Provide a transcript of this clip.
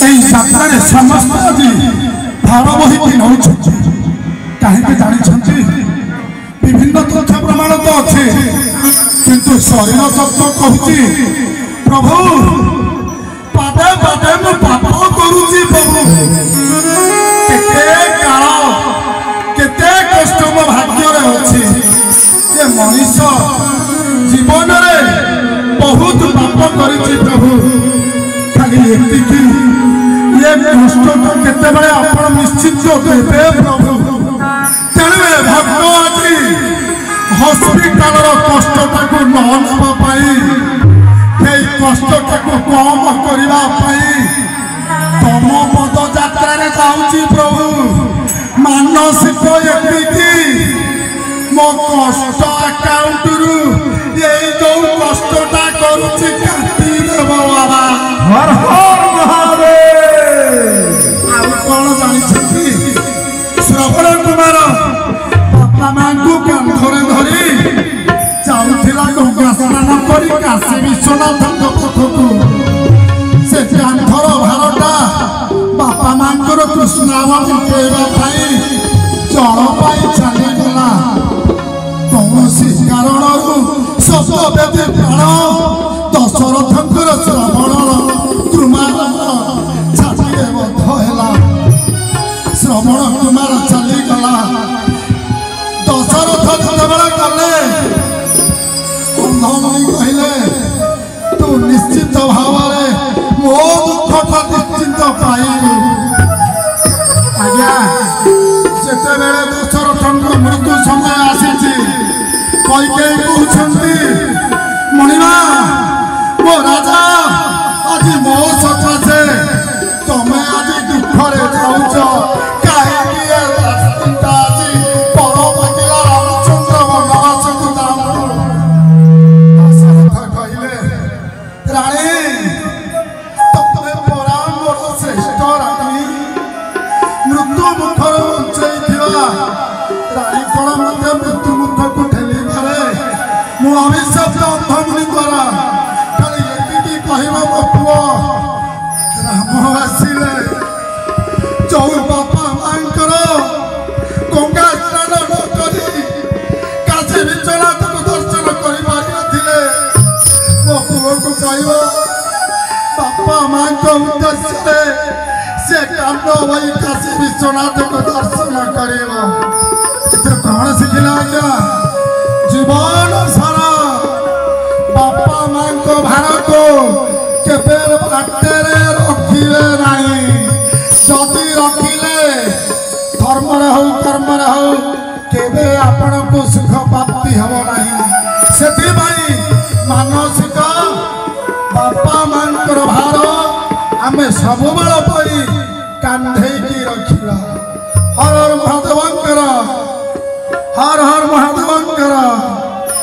यात्रा समस्त आज भाव बही नौ कहीं जानी विभिन्न तथ्य प्रमाण तो अच्छे किंतु शरीर तत्व कहूँ प्रभु पादे पादे मु पाप करुची प्रभु केते काल केते कष्ट मो भाग्य रे अछि ये मनीष जीवन रे बहुत पाप करिछि प्रभु खाली एतिकी ये कष्ट तो केते बळे आपण निश्चित देबे प्रभु तेरे भक्त आज हॉस्पिटल रो कष्ट ताको न नबा पाई हे कष्ट ताको कम करबा पाई तम पद यात्रा रे जाउची प्रभु मानसिक एतिकी मो कष्ट अकाउंट रु ये जो कष्टटा करूची काटी देबो बाबा हर हर महादेव आ कोन जानि छी श्रवण कुमार बापा मां को कांधरे धरी जाउथिला गंगा स्नान करी काशी विश्वनाथ पाखकु से कांधर भारटा बापा मां को कृष्णावत पेवा पाई जल पाई चली गला कौनसी कारणरू सब बेदे प्राण दशरथंकर श्रवणर कुमार छातीरे बद्ध हैला श्रवण कुमार चली गला दशरथ जतबेला गले अंधमणि कहले तू निश्चित भावरे मो दुखटा निश्चित पाइबु आज्ञा जेतेबेले दशरथंकर मृत्यु समय आसीछि कैकेयी कहउछन्ति मणिमा मो राजा आज मो सकाशे तमे आज दुखरे जाउछ काहेकि रास्ता आज परम किला रामचंद्र वनवास को जाऊ दशरथ कहले रानी तमे परा मोर श्रेष्ठ रानी मृत्यु मुखर उच्चई थिवा रानी कोन मते मृत्यु मुख को ठेली करे मु अभिशप्त अंधमुनि द्वारा खाली एतिकी कहबो मो पुओ राम आसिले जो बापा मांकर गंगा स्नान न करी काशी विश्वनाथ को दर्शन कर पारिले मो पुओ को कहबो बापा मां को उद्देश्य से कांड भाई काशी विश्वनाथ को दर्शन करेगा इधर कौन सिखला आज्ञा जीवन सारा बापा मां को भार को केबे बाटेरे रखिले नाही जदि रखिले धर्म रे हो कर्म रे हो केबे आपण को सुख प्राप्ति हबो नाही सेति भाई मानसिक बापा मां को भार आमे सब बेल पई कांधे की रखिला हर हर महादेवंकर हर हर महादेवंकर